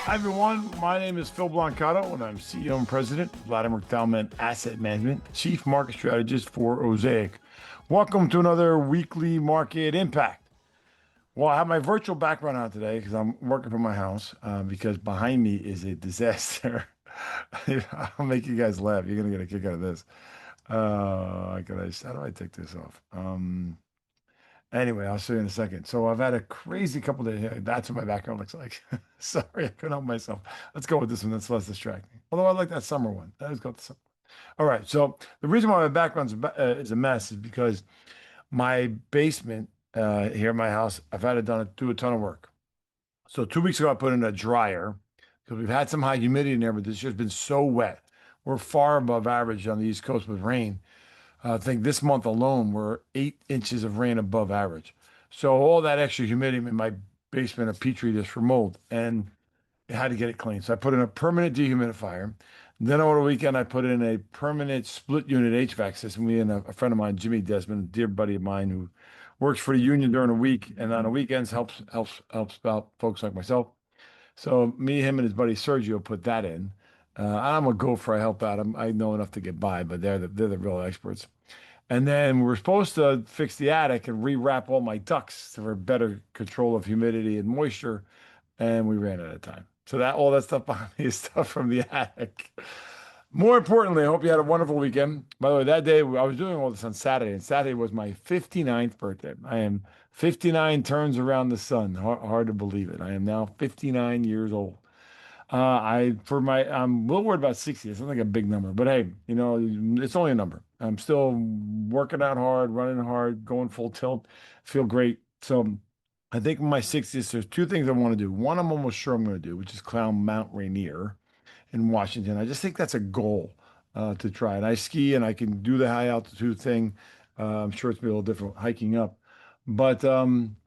Hi, everyone. My name is Phil Blancato, and I'm CEO and President of Vladimir Talman Asset Management, Chief Market Strategist for Osaic. Welcome to another weekly market impact. Well, I have my virtual background on today because I'm working from my house because behind me is a disaster. I'll make you guys laugh. You're going to get a kick out of this. How do I take this off? Anyway, I'll show you in a second. So I've had a crazy couple days. That's what my background looks like. Sorry, I couldn't help myself. Let's go with this one. That's less distracting. Although I like that summer one. Let's go with the summer. All right. So the reason why my background is a mess is because my basement here in my house, I've had to do a ton of work. So 2 weeks ago, I put in a dryer because we've had some high humidity in there, but this year's been so wet. We're far above average on the East Coast with rain. I think this month alone, we're 8 inches of rain above average. So all that extra humidity made my basement a petri dish for mold, and I had to get it clean. So I put in a permanent dehumidifier. Then over the weekend, I put in a permanent split unit HVAC system. Me and a friend of mine, Jimmy Desmond, a dear buddy of mine who works for the union during the week and on the weekends helps out folks like myself. So me, him, and his buddy Sergio put that in. I'm a gopher. I help out. I know enough to get by, but they're the real experts. And then we're supposed to fix the attic and rewrap all my ducts for better control of humidity and moisture, and we ran out of time. So that all that stuff behind me is stuff from the attic. More importantly, I hope you had a wonderful weekend. By the way, that day I was doing all this on Saturday, and Saturday was my 59th birthday. I am 59 turns around the sun. Hard to believe it. I am now 59 years old. I'm a little worried about 60. It sounds like a big number, but hey, it's only a number. I'm still working out hard, running hard, going full tilt. Feel great. So I think in my 60s, there's two things I want to do. One, I'm almost sure I'm going to do, which is climb Mount Rainier in Washington. I just think that's a goal to try. And I ski and I can do the high altitude thing. I'm sure it's be a little different hiking up. But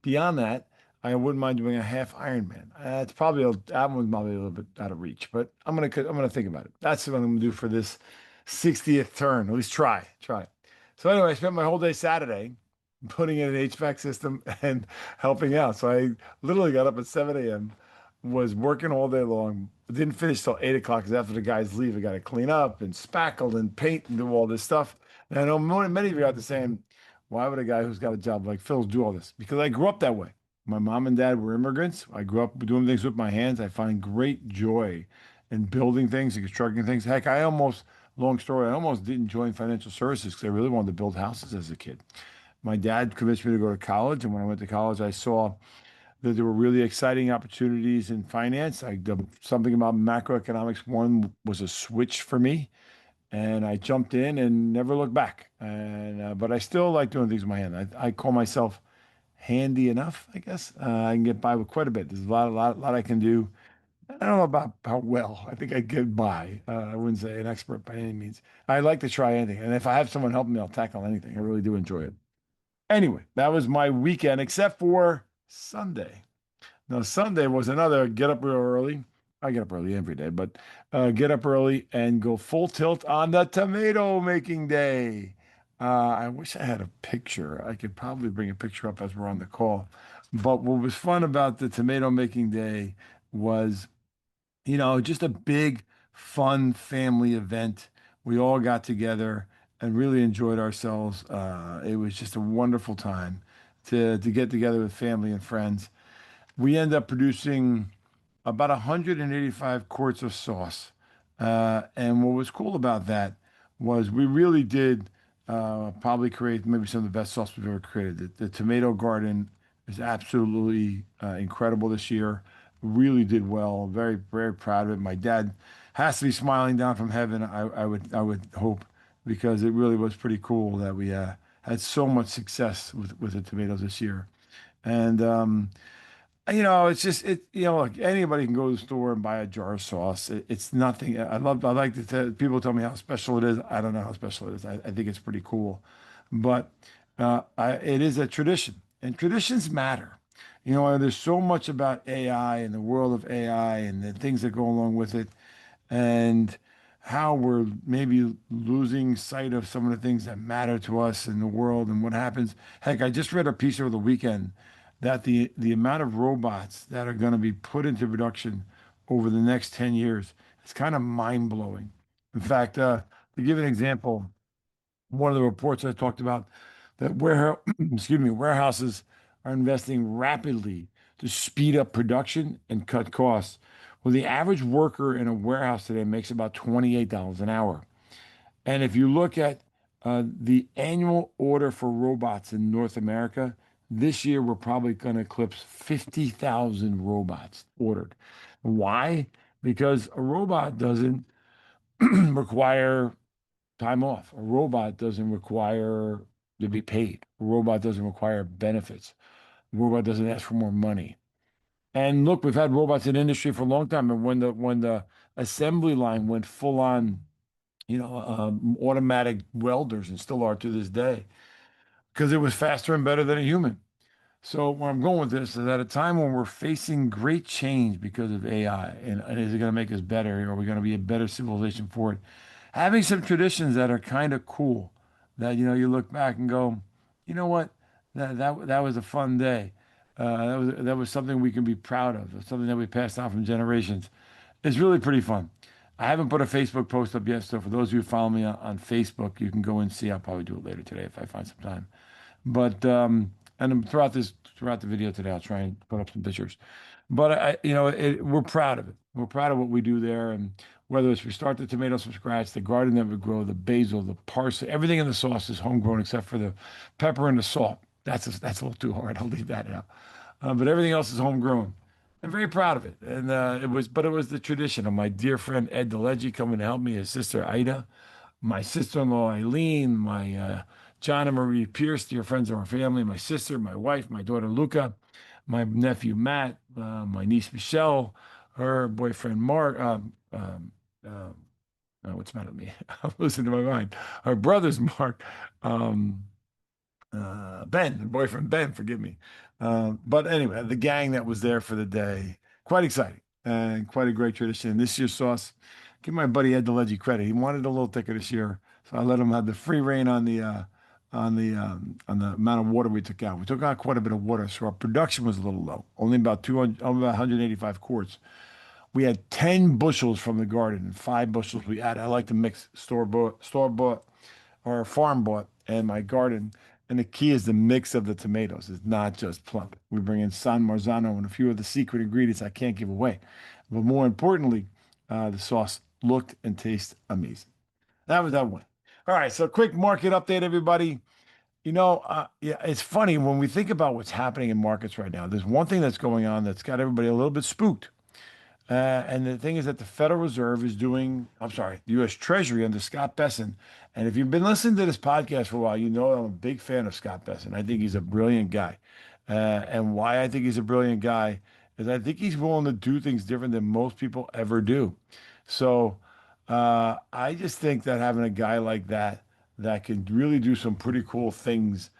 beyond that, I wouldn't mind doing a half Ironman. That one's probably a little bit out of reach, but I'm gonna think about it. That's what I'm gonna do for this 60th turn. At least try. So anyway, I spent my whole day Saturday putting in an HVAC system and helping out. So I literally got up at 7 a.m., was working all day long, didn't finish till 8 o'clock because after the guys leave, I got to clean up and spackle and paint and do all this stuff. And I know many of you out there saying, why would a guy who's got a job like Phil's do all this? Because I grew up that way. My mom and dad were immigrants. I grew up doing things with my hands. I find great joy in building things and constructing things. Heck, long story, I almost didn't join financial services because I really wanted to build houses as a kid. My dad convinced me to go to college, and when I went to college, I saw that there were really exciting opportunities in finance. Something about macroeconomics one was a switch for me, and I jumped in and never looked back. And but I still like doing things with my hand. I call myself handy enough, I guess. I can get by with quite a bit. There's a lot I can do. I don't know about how well. I think I get by. I wouldn't say an expert by any means. I like to try anything, and if I have someone helping me, I'll tackle anything. I really do enjoy it. Anyway, that was my weekend, except for Sunday. Now, Sunday was another get up real early. I get up early every day, but get up early and go full tilt on the tomato making day. I wish I had a picture. I could probably bring a picture up as we're on the call. But what was fun about the tomato making day was just a big, fun family event. We all got together and really enjoyed ourselves. It was just a wonderful time to get together with family and friends. We end up producing about 185 quarts of sauce. And what was cool about that was we really did probably create maybe some of the best sauce we've ever created. The tomato garden is absolutely incredible this year. Really did well. Very, very proud of it. My dad has to be smiling down from heaven. I would hope because it really was pretty cool that we had so much success with the tomatoes this year. And it's just like anybody can go to the store and buy a jar of sauce. It's nothing. I like to tell people tell me how special it is. I don't know how special it is. I think it's pretty cool, but it is a tradition, and traditions matter. There's so much about AI and the world of AI and the things that go along with it, and how we're maybe losing sight of some of the things that matter to us in the world and what happens. Heck, I just read a piece over the weekend that the amount of robots that are going to be put into production over the next 10 years. It's kind of mind-blowing. In fact, to give an example, one of the reports I talked about that excuse me, warehouses are investing rapidly to speed up production and cut costs. Well, the average worker in a warehouse today makes about $28 an hour. And if you look at the annual order for robots in North America, this year we're probably going to eclipse 50,000 robots ordered. Why? Because a robot doesn't require time off. A robot doesn't require to be paid. A robot doesn't require benefits. A robot doesn't ask for more money. And look, we've had robots in industry for a long time. And when the assembly line went full on, automatic welders, and still are to this day, because it was faster and better than a human. So where I'm going with this is at a time when we're facing great change because of AI, and is it going to make us better? Are we going to be a better civilization for it? Having some traditions that are kind of cool, that you look back and go, you know what, that was a fun day. That was something we can be proud of, something that we passed on from generations. It's really pretty fun. I haven't put a Facebook post up yet, so for those of you who follow me on Facebook, you can go and see. I'll probably do it later today if I find some time. But and throughout the video today, I'll try and put up some pictures. But we're proud of it. We're proud of what we do there, and whether it's we start the tomatoes from scratch, the garden that we grow, the basil, the parsley, everything in the sauce is homegrown except for the pepper and the salt. That's a little too hard. I'll leave that out. But everything else is homegrown. I'm very proud of it, and it was the tradition of my dear friend Ed DeLegge coming to help me, his sister Ida, my sister-in-law Eileen, my John and Marie Pierce, dear friends of our family, my sister, my wife, my daughter Luca, my nephew Matt, my niece Michelle, her boyfriend Mark. What's the matter with me? I'm losing to my mind. Her brother's Mark. Um, Ben, her boyfriend Ben, forgive me. But anyway, the gang that was there for the day, quite exciting and quite a great tradition. And this year's sauce, give my buddy Ed DeLegge credit. He wanted a little thicker this year, so I let him have the free reign on the amount of water we took out. We took out quite a bit of water, so our production was a little low, only about 200, only about 185 quarts. We had 10 bushels from the garden and 5 bushels we added. I like to mix store bought or farm bought and my garden. And the key is the mix of the tomatoes. It's not just plump. We bring in San Marzano and a few of the secret ingredients I can't give away. But more importantly, the sauce looked and tasted amazing. That was that one. All right, so quick market update, everybody. Yeah, it's funny when we think about what's happening in markets right now. There's one thing that's going on that's got everybody a little bit spooked. And the thing is that the Federal Reserve is doing, I'm sorry, the U.S. Treasury under Scott Besson. And if you've been listening to this podcast for a while, you know I'm a big fan of Scott Besson. I think he's a brilliant guy. And why I think he's a brilliant guy is I think he's willing to do things different than most people ever do. So I just think that having a guy like that can really do some pretty cool things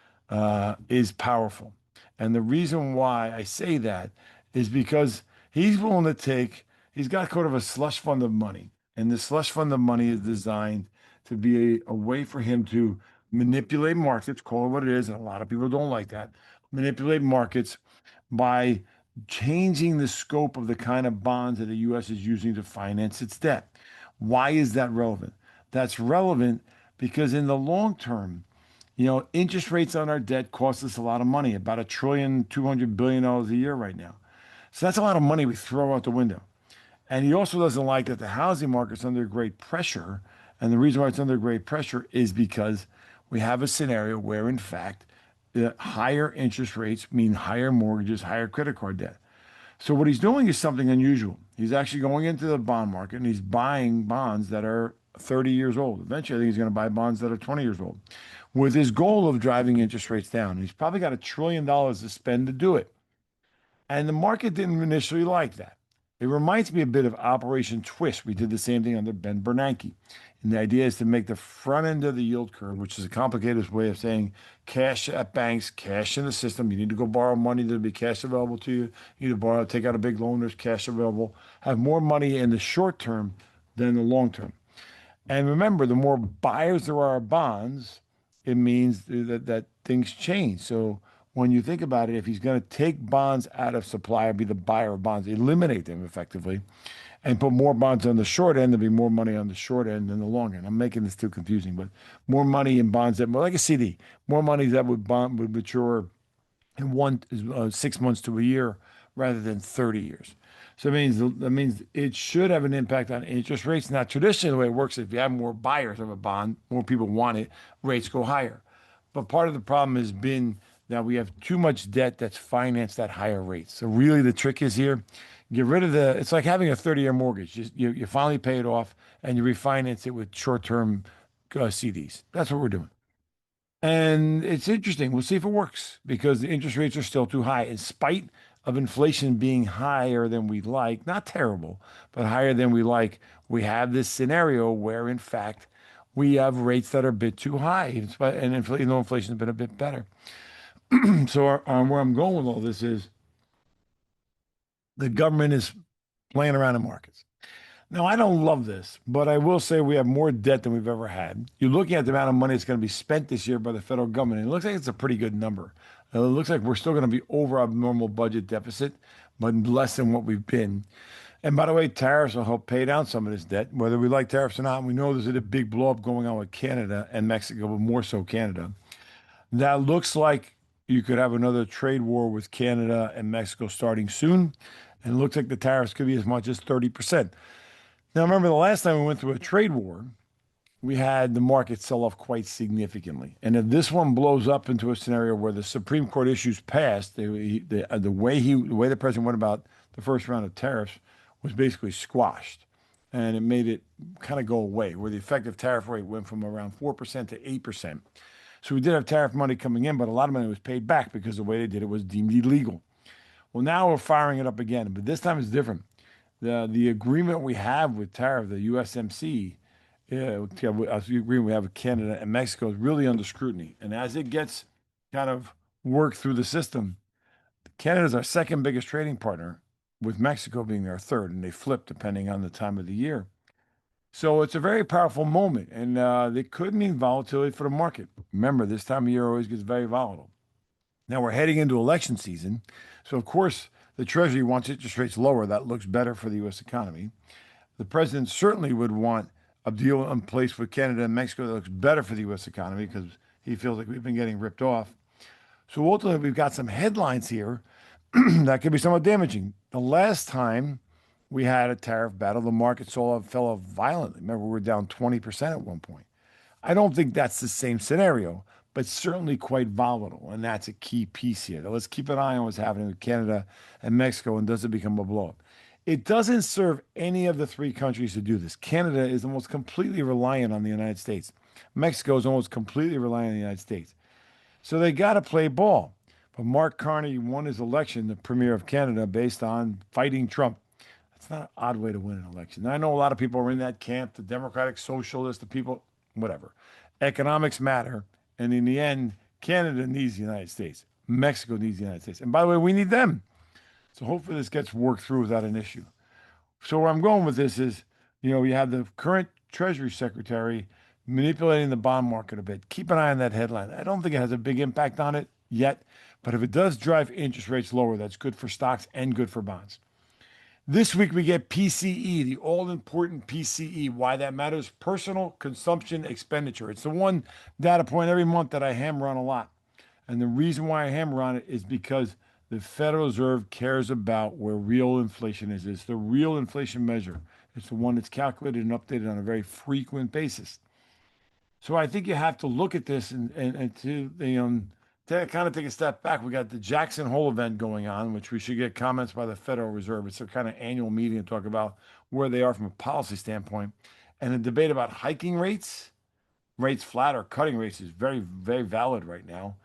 is powerful. And the reason why I say that is because he's willing to he's got kind of a slush fund of money. And the slush fund of money is designed to be a way for him to manipulate markets, call it what it is. And a lot of people don't like that. Manipulate markets by changing the scope of the kind of bonds that the U.S. is using to finance its debt. Why is that relevant? That's relevant because in the long term, interest rates on our debt cost us a lot of money, about $1,200,200,000,000 a year right now. So that's a lot of money we throw out the window. And he also doesn't like that the housing market's under great pressure. And the reason why it's under great pressure is because we have a scenario where, in fact, the higher interest rates mean higher mortgages, higher credit card debt. So what he's doing is something unusual. He's actually going into the bond market and he's buying bonds that are 30 years old. Eventually, I think he's going to buy bonds that are 20 years old with his goal of driving interest rates down. And he's probably got $1 trillion to spend to do it. And the market didn't initially like that. It reminds me a bit of Operation Twist. We did the same thing under Ben Bernanke. And the idea is to make the front end of the yield curve, which is a complicated way of saying cash at banks, cash in the system. You need to go borrow money, there'll be cash available to you. You need to borrow, take out a big loan, there's cash available. Have more money in the short term than the long term. And remember, the more buyers there are of bonds, it means that things change. So when you think about it, if he's going to take bonds out of supply or be the buyer of bonds, eliminate them effectively, and put more bonds on the short end, there'll be more money on the short end than the long end. I'm making this too confusing, but more money in bonds that, more like a CD, more money that would mature in 6 months to a year rather than 30 years. So that means it should have an impact on interest rates. Now, traditionally, the way it works is if you have more buyers of a bond, more people want it, rates go higher. But part of the problem has been that we have too much debt that's financed at higher rates. So really, the trick is here, get rid of the. It's like having a 30-year mortgage. You finally pay it off and you refinance it with short-term CDs. That's what we're doing. And it's interesting. We'll see if it works because the interest rates are still too high, in spite of inflation being higher than we like. Not terrible, but higher than we like. We have this scenario where, in fact, we have rates that are a bit too high, and inflation has been a bit better. So, where I'm going with all this is the government is playing around in markets. Now, I don't love this, but I will say we have more debt than we've ever had. You're looking at the amount of money that's going to be spent this year by the federal government, and it looks like it's a pretty good number. It looks like we're still going to be over our normal budget deficit, but less than what we've been. And by the way, tariffs will help pay down some of this debt, whether we like tariffs or not. We know there's a big blowup going on with Canada and Mexico, but more so Canada. That looks like you could have another trade war with Canada and Mexico starting soon. And it looks like the tariffs could be as much as 30%. Now, remember the last time we went through a trade war, we had the market sell off quite significantly. And if this one blows up into a scenario where the Supreme Court issues passed, the way the president went about the first round of tariffs was basically squashed, and it made it kind of go away. Where the effective tariff rate went from around 4% to 8%. So we did have tariff money coming in, but a lot of money was paid back because the way they did it was deemed illegal. Well, now we're firing it up again, but this time it's different. The agreement we have with tariff, the USMC, the agreement we have with Canada and Mexico is really under scrutiny. And as it gets kind of worked through the system, Canada is our second biggest trading partner, with Mexico being our third, and they flip depending on the time of the year. So it's a very powerful moment, and it could mean volatility for the market. Remember, this time of year always gets very volatile. Now we're heading into election season. So, of course, the Treasury wants interest rates lower. That looks better for the U.S. economy. The president certainly would want a deal in place with Canada and Mexico that looks better for the U.S. economy because he feels like we've been getting ripped off. So, ultimately, we've got some headlines here that could be somewhat damaging. The last time we had a tariff battle, the market fell off violently. Remember, we were down 20% at one point. I don't think that's the same scenario, but certainly quite volatile. And that's a key piece here. Now, let's keep an eye on what's happening with Canada and Mexico, and does it become a blow? It doesn't serve any of the three countries to do this. Canada is almost completely reliant on the United States. Mexico is almost completely reliant on the United States. So they got to play ball. But Mark Carney won his election, the premier of Canada, based on fighting Trump. That's not an odd way to win an election. Now, I know a lot of people are in that camp, the Democratic Socialists, the people, whatever. Economics matter. And in the end, Canada needs the United States. Mexico needs the United States. And by the way, we need them. So hopefully this gets worked through without an issue. So where I'm going with this is, you have the current Treasury Secretary manipulating the bond market a bit. Keep an eye on that headline. I don't think it has a big impact on it yet, but if it does drive interest rates lower, that's good for stocks and good for bonds. This week we get PCE, the all-important PCE. Why that matters? Personal consumption expenditure. It's the one data point every month that I hammer on a lot. And the reason why I hammer on it is because the Federal Reserve cares about where real inflation is. It's the real inflation measure. It's the one that's calculated and updated on a very frequent basis. So I think you have to look at this and to kind of take a step back. We got the Jackson Hole event going on, which we should get comments by the Federal Reserve. It's a kind of annual meeting to talk about where they are from a policy standpoint. And the debate about hiking rates flat or cutting rates is very, very valid right now.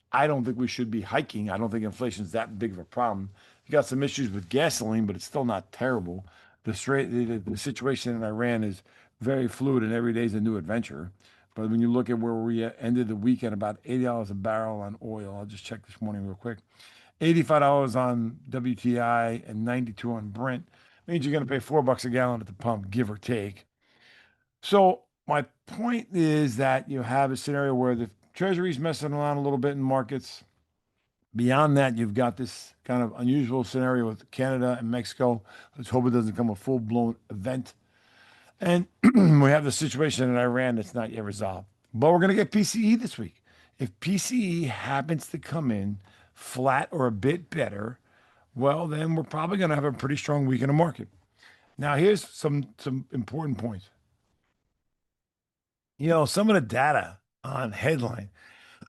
I don't think we should be hiking. I don't think inflation is that big of a problem. You got some issues with gasoline, but it's still not terrible. The situation in Iran is very fluid, and every day is a new adventure. But when you look at where we ended the weekend, about $80 a barrel on oil. I'll just check this morning real quick. $85 on WTI and 92 on Brent means you're going to pay $4 a gallon at the pump, give or take. So my point is that you have a scenario where the Treasury's messing around a little bit in markets. Beyond that, you've got this kind of unusual scenario with Canada and Mexico. Let's hope it doesn't become a full-blown event. And we have the situation in Iran that's not yet resolved. But we're going to get PCE this week. If PCE happens to come in flat or a bit better, well, then we're probably going to have a pretty strong week in the market. Now, here's some important points. Some of the data on headline,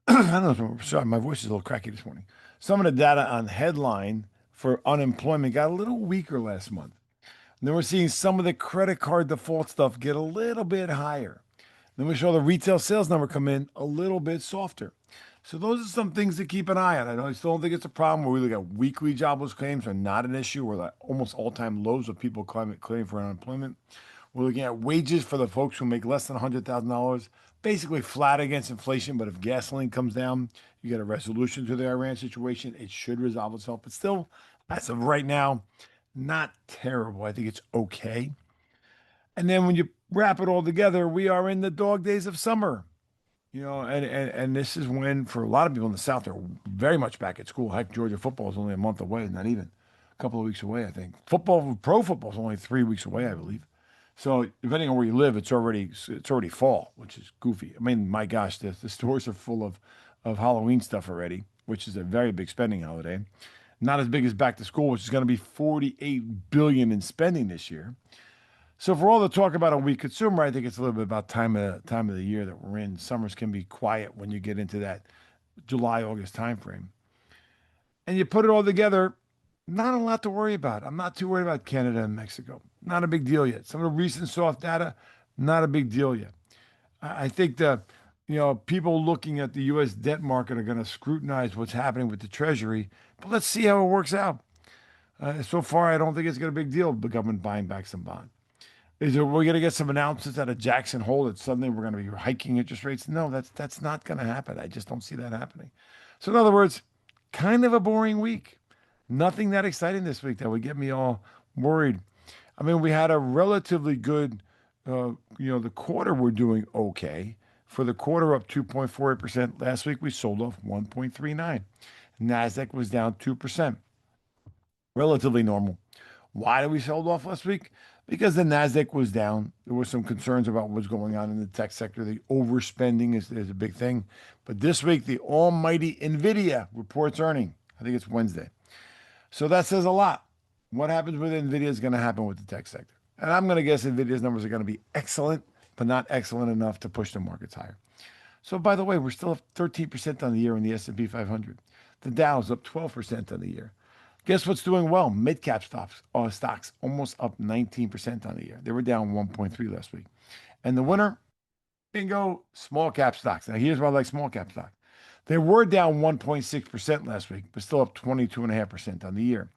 I don't know, sorry, my voice is a little cracky this morning. Some of the data on headline for unemployment got a little weaker last month. And then we're seeing some of the credit card default stuff get a little bit higher. Then we saw the retail sales number come in a little bit softer. So those are some things to keep an eye on. I still don't think it's a problem where we look at weekly jobless claims are not an issue. We're like almost all-time lows of people claiming for unemployment. We're looking at wages for the folks who make less than $100,000, basically flat against inflation. But if gasoline comes down, you get a resolution to the Iran situation. It should resolve itself. But still, as of right now, not terrible. I think it's okay. And then when you wrap it all together, we are in the dog days of summer. And this is when, for a lot of people in the South, they're very much back at school. Heck, Georgia football is only a month away, not even a couple of weeks away, I think. Pro football is only 3 weeks away, I believe. So depending on where you live, it's already fall, which is goofy. I mean, my gosh, the stores are full of Halloween stuff already, which is a very big spending holiday. Not as big as back to school, which is going to be 48 billion in spending this year. So for all the talk about a weak consumer, I think it's a little bit about time of the year that we're in. Summers can be quiet when you get into that July, August timeframe. And you put it all together, not a lot to worry about. I'm not too worried about Canada and Mexico. Not a big deal yet. Some of the recent soft data, not a big deal yet. I think that, people looking at the U.S. debt market are going to scrutinize what's happening with the Treasury, but let's see how it works out. So far, I don't think it's going to be a big deal, the government buying back some bonds. We're going to get some announcements out of Jackson Hole that suddenly we're going to be hiking interest rates? No, that's not going to happen. I just don't see that happening. So in other words, kind of a boring week. Nothing that exciting this week that would get me all worried. I mean, we had a relatively good, the quarter we're doing okay. For the quarter up 2.48%. Last week we sold off 1.39. NASDAQ was down 2%. Relatively normal. Why did we sold off last week? Because the Nasdaq was down. There were some concerns about what's going on in the tech sector. The overspending is a big thing. But this week, the almighty Nvidia reports earning. I think it's Wednesday. So that says a lot. What happens with Nvidia is going to happen with the tech sector. And I'm going to guess Nvidia's numbers are going to be excellent, but not excellent enough to push the markets higher. So by the way, we're still up 13% on the year in the S&P 500. The Dow's up 12% on the year. Guess what's doing well? Mid-cap stocks almost up 19% on the year. They were down 1.3 last week. And the winner, bingo, small cap stocks. Now here's why I like small cap stocks. They were down 1.6% last week, but still up 22.5% on the year.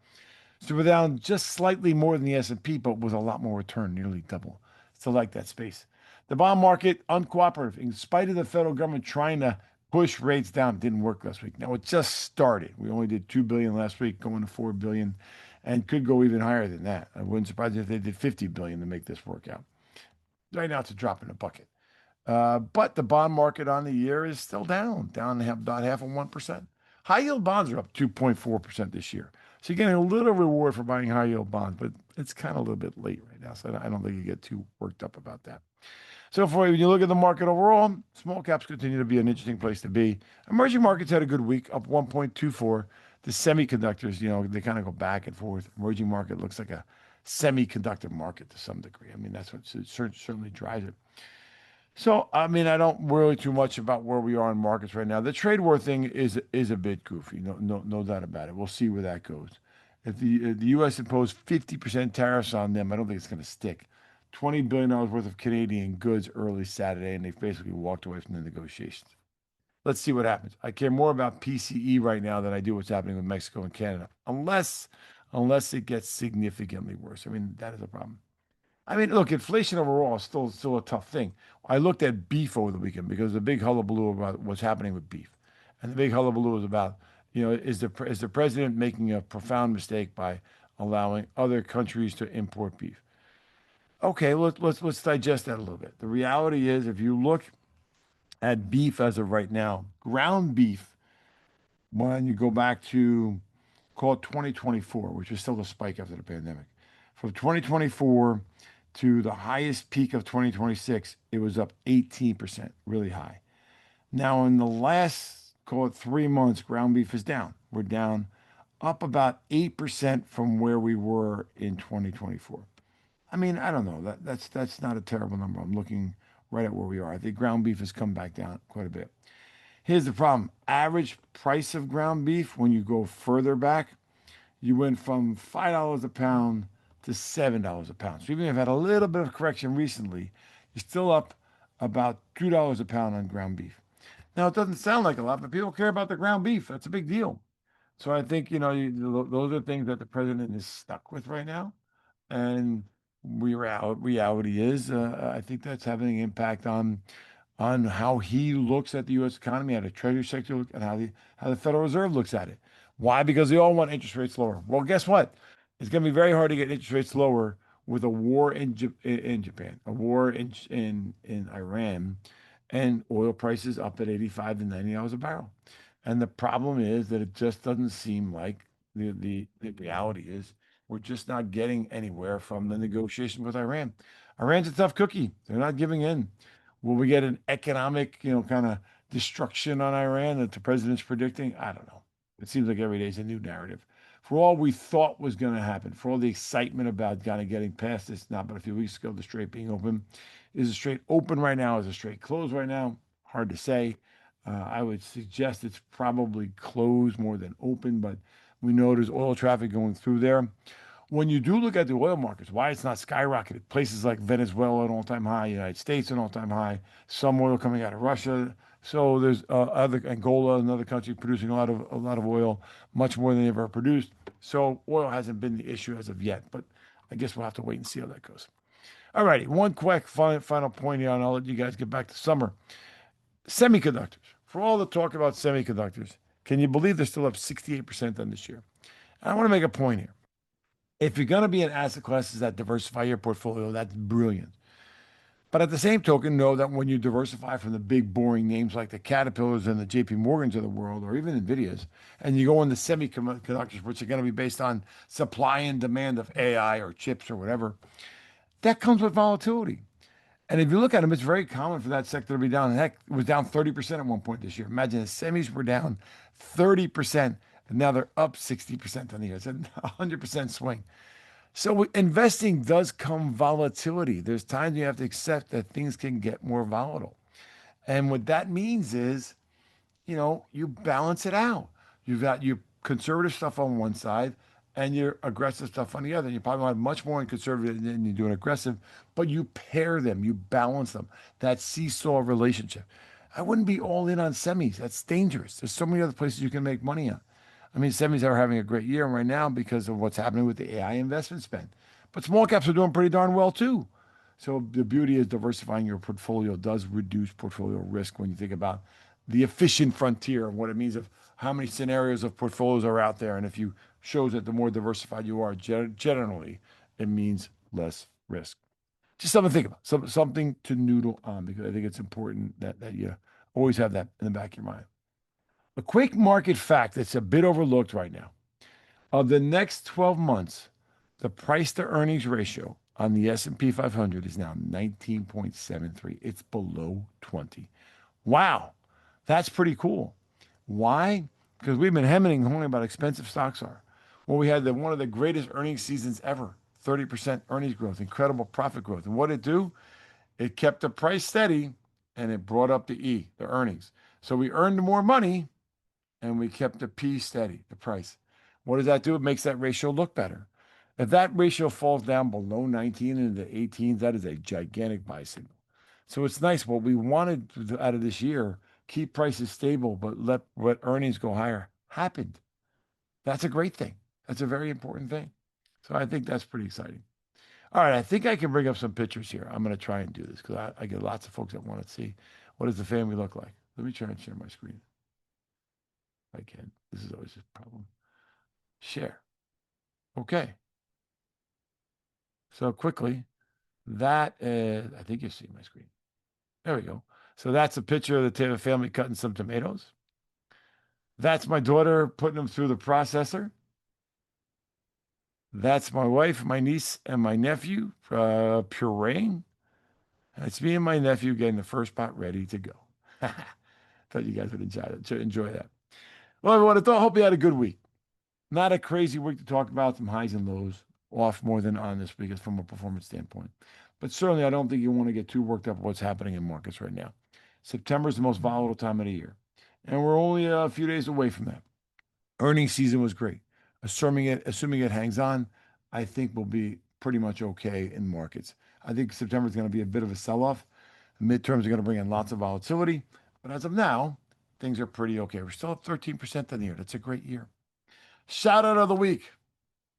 So we're down just slightly more than the S&P, but with a lot more return, nearly double. Still like that space. The bond market, uncooperative. In spite of the federal government trying to push rates down, didn't work last week. Now it just started. We only did 2 billion last week, going to 4 billion, and could go even higher than that. I wouldn't surprise you if they did 50 billion to make this work out. Right now it's a drop in the bucket. But the bond market on the year is still down about half of 1%. High yield bonds are up 2.4% this year. So you're getting a little reward for buying high yield bonds, but it's kind of a little bit late right now. So I don't think you get too worked up about that. So when you look at the market overall, small caps continue to be an interesting place to be. Emerging markets had a good week, up 1.24. The semiconductors, they kind of go back and forth. Emerging market looks like a semiconductor market to some degree. I mean, that's what certainly drives it. So, I mean, I don't worry too much about where we are in markets right now. The trade war thing is a bit goofy, no doubt about it. We'll see where that goes. If the U.S. imposed 50% tariffs on them, I don't think it's going to stick. $20 billion worth of Canadian goods early Saturday, and they've basically walked away from the negotiations. Let's see what happens. I care more about PCE right now than I do what's happening with Mexico and Canada, unless it gets significantly worse. I mean, that is a problem. I mean, look, inflation overall is still a tough thing. I looked at beef over the weekend because the big hullabaloo about what's happening with beef, and the big hullabaloo is about, is the president making a profound mistake by allowing other countries to import beef? Okay, let's digest that a little bit. The reality is, if you look at beef as of right now, ground beef when you go back to call it 2024, which is still a spike after the pandemic. From 2024 to the highest peak of 2026, it was up 18%, really high. Now, in the last, call it 3 months, ground beef is down. We're down up about 8% from where we were in 2024. I mean, I don't know. That's not a terrible number. I'm looking right at where we are. I think ground beef has come back down quite a bit. Here's the problem. Average price of ground beef, when you go further back, you went from $5 a pound to $7 a pound. So even if you've had a little bit of correction recently, you're still up about $2 a pound on ground beef. Now, it doesn't sound like a lot, but people care about the ground beef. That's a big deal. So I think, those are things that the president is stuck with right now. And reality is, I think that's having an impact on how he looks at the U.S. economy, how the Treasury sector look, and how the Federal Reserve looks at it. Why? Because they all want interest rates lower. Well, guess what? It's going to be very hard to get interest rates lower with a war in Japan, a war in Iran, and oil prices up at 85 to $90 a barrel. And the problem is that it just doesn't seem like the reality is we're just not getting anywhere from the negotiation with Iran. Iran's a tough cookie. They're not giving in. Will we get an economic, kind of destruction on Iran that the president's predicting? I don't know. It seems like every day is a new narrative. For all we thought was going to happen, for all the excitement about kind of getting past this, not but a few weeks ago, the strait being open, is the strait open right now? Is the strait closed right now? Hard to say. I would suggest it's probably closed more than open, but we know there's oil traffic going through there. When you do look at the oil markets, why it's not skyrocketed, places like Venezuela, an all-time high, United States, an all-time high, some oil coming out of Russia. So there's other Angola, another country producing a lot of oil, much more than they ever produced. So oil hasn't been the issue as of yet, but I guess we'll have to wait and see how that goes. All righty, one quick final point here, and I'll let you guys get back to summer. Semiconductors. For all the talk about semiconductors, can you believe they're still up 68% on this year? I want to make a point here. If you're going to be in asset classes that diversify your portfolio, that's brilliant. But at the same token, know that when you diversify from the big boring names like the Caterpillars and the JP Morgans of the world, or even Nvidias, and you go into semiconductors, which are going to be based on supply and demand of AI or chips or whatever, that comes with volatility. And if you look at them, it's very common for that sector to be down. Heck, it was down 30% at one point this year. Imagine the semis were down 30%, and now they're up 60% on the year. It's a 100% swing. So investing does come volatility. There's times you have to accept that things can get more volatile. And what that means is, you balance it out. You've got your conservative stuff on one side and your aggressive stuff on the other. You probably have much more in conservative than you do in aggressive, but you pair them, you balance them. That seesaw relationship. I wouldn't be all in on semis. That's dangerous. There's so many other places you can make money on. I mean, semis are having a great year right now because of what's happening with the AI investment spend. But small caps are doing pretty darn well too. So the beauty is diversifying your portfolio does reduce portfolio risk when you think about the efficient frontier of what it means of how many scenarios of portfolios are out there. And if you shows that the more diversified you are, generally, it means less risk. Just something to think about, something to noodle on because I think it's important that you always have that in the back of your mind. A quick market fact that's a bit overlooked right now. Of the next 12 months, the price to earnings ratio on the S&P 500 is now 19.73. It's below 20. Wow, that's pretty cool. Why? Because we've been hemming and hawing about expensive stocks are. Well, we had one of the greatest earnings seasons ever, 30% earnings growth, incredible profit growth. And what did it do? It kept the price steady and it brought up the earnings. So we earned more money and we kept the P steady, the price. What does that do? It makes that ratio look better. If that ratio falls down below 19 into the 18s, that is a gigantic buy signal. So it's nice. What we wanted out of this year, keep prices stable, but let earnings go higher, happened. That's a great thing. That's a very important thing. So I think that's pretty exciting. All right, I think I can bring up some pictures here. I'm going to try and do this because I get lots of folks that want to see what does the family look like. Let me try and share my screen. If I can. This is always a problem. Share. Okay. So quickly, that is, I think you see my screen. There we go. So that's a picture of the family cutting some tomatoes. That's my daughter putting them through the processor. That's my wife, my niece, and my nephew pureeing. It's me and my nephew getting the first pot ready to go. Thought you guys would enjoy that. Well, everyone, I hope you had a good week. Not a crazy week to talk about, some highs and lows, off more than on this week from a performance standpoint. But certainly, I don't think you want to get too worked up with what's happening in markets right now. September is the most volatile time of the year, and we're only a few days away from that. Earnings season was great. Assuming it hangs on, I think we'll be pretty much okay in markets. I think September is going to be a bit of a sell-off. Midterms are going to bring in lots of volatility, but as of now, things are pretty okay. We're still up 13% on the year. That's a great year. Shout out of the week.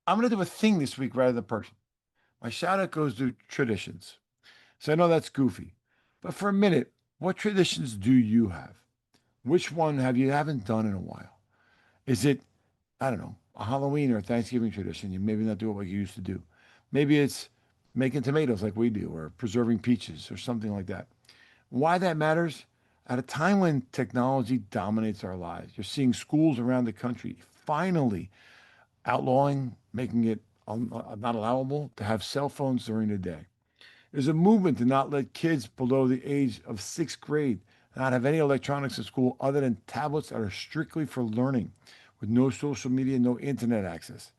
I'm going to do a thing this week rather than a person. My shout out goes to traditions. So I know that's goofy, but for a minute, what traditions do you have? Which one have you haven't done in a while? Is it, I don't know, a Halloween or a Thanksgiving tradition? You maybe not do it like you used to do. Maybe it's making tomatoes like we do, or preserving peaches, or something like that. Why that matters? At a time when technology dominates our lives, you're seeing schools around the country finally outlawing, making it not allowable to have cell phones during the day. There's a movement to not let kids below the age of sixth grade not have any electronics in school other than tablets that are strictly for learning, with no social media, no internet access.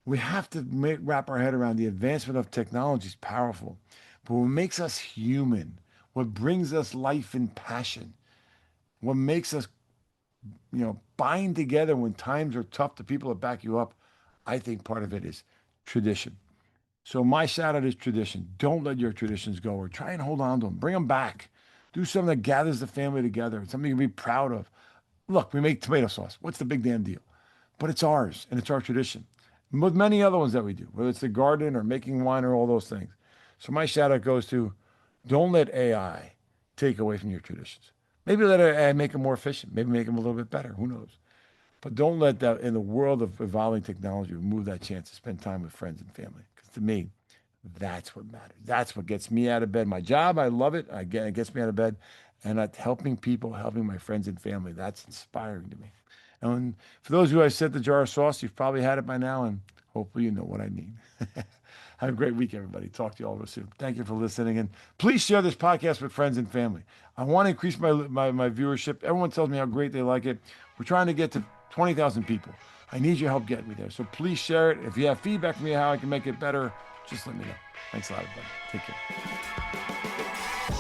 We have to wrap our head around the advancement of technology is powerful, but what makes us human, what brings us life and passion, what makes us, bind together when times are tough, the people that back you up, I think part of it is tradition. So my shout out is tradition. Don't let your traditions go, or try and hold on to them. Bring them back. Do something that gathers the family together. Something you can be proud of. Look, we make tomato sauce. What's the big damn deal? But it's ours and it's our tradition. With many other ones that we do, whether it's the garden or making wine or all those things. So my shout out goes to, don't let AI take away from your traditions. Maybe let AI make them more efficient. Maybe make them a little bit better. Who knows? But don't let that, in the world of evolving technology, remove that chance to spend time with friends and family. Because to me, that's what matters. That's what gets me out of bed. My job, I love it. Again, it gets me out of bed. And helping people, helping my friends and family, that's inspiring to me. And for those who I sent the jar of sauce, you've probably had it by now, and hopefully you know what I mean. Have a great week, everybody. Talk to you all real soon. Thank you for listening. And please share this podcast with friends and family. I want to increase my viewership. Everyone tells me how great they like it. We're trying to get to 20,000 people. I need your help getting me there. So please share it. If you have feedback for me how I can make it better, just let me know. Thanks a lot, everybody. Take care.